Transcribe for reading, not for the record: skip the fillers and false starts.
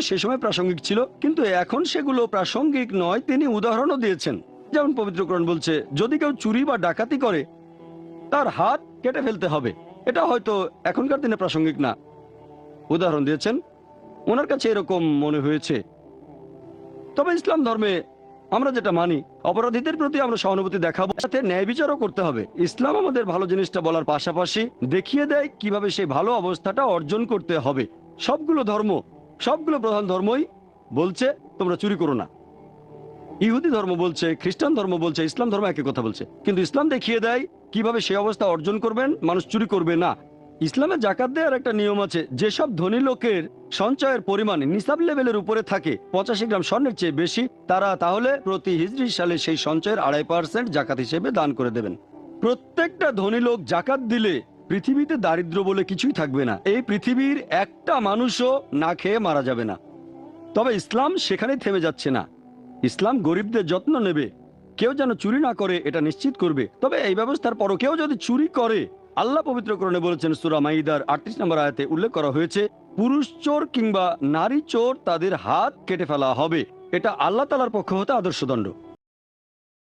সে সময় প্রাসঙ্গিক ছিল, কিন্তু এখন সেগুলো প্রাসঙ্গিক নয়। তিনি উদাহরণও দিয়েছেন। যেমন পবিত্রকরণ বলছে, যদি কেউ চুরি বা ডাকাতি করে তার হাত কেটে ফেলতে হবে। এটা হয়তো এখনকার দিনে প্রাসঙ্গিক না। উদাহরণ দিয়েছেন, ওনার কাছে এরকম মনে হয়েছে। তবে ইসলাম ধর্মে আমরা যেটা মানি, অপরাধীদের প্রতি আমরা সহানুভূতি দেখাবো, সাথে ন্যায় বিচারও করতে হবে। ইসলাম আমাদের ভালো জিনিসটা বলার পাশাপাশি দেখিয়ে দেয় কিভাবে সেই ভালো অবস্থাটা অর্জন করতে হবে। সবগুলো প্রধান ধর্মই বলছে তোমরা চুরি করো না। ইহুদি ধর্ম বলছে, খ্রিস্টান ধর্ম বলছে, ইসলাম ধর্ম একই কথা বলছে, কিন্তু ইসলাম দেখিয়ে দেয় কিভাবে সেই অবস্থা অর্জন করবেন, মানুষ চুরি করবে না। ইসলামে জাকাত দেওয়ার একটা নিয়ম আছে। যেসব ধনী লোকের সঞ্চয়ের পরিমাণ নিসাব লেভেলের উপরে থাকে, 85 গ্রাম স্বর্ণের চেয়ে বেশি, তারা তাহলে প্রতি হিজরি সালে সেই সঞ্চয়ের 2.5% জাকাত হিসেবে দান করে দেবেন। প্রত্যেকটা ধনী লোক জাকাত দিলে পৃথিবীতে দারিদ্র বলে কিছুই থাকবে না। এই পৃথিবীর একটা মানুষও না খেয়ে মারা যাবে না। তবে ইসলাম সেখানেই থেমে যাচ্ছে না। ইসলাম গরিবদের যত্ন নেবে, কেউ যেন চুরি না করে এটা নিশ্চিত করবে। তবে এই ব্যবস্থার পরও কেউ যদি চুরি করে, আল্লাহ পবিত্রকরণে বলেছেন, সূরা মাইদার 38 নম্বর আয়াতে উল্লেখ করা হয়েছে, পুরুষ চোর কিংবা নারী চোর তাদের হাত কেটে ফেলা হবে। এটা আল্লাহ তাআলার পক্ষ হতে আদর্শ দণ্ড।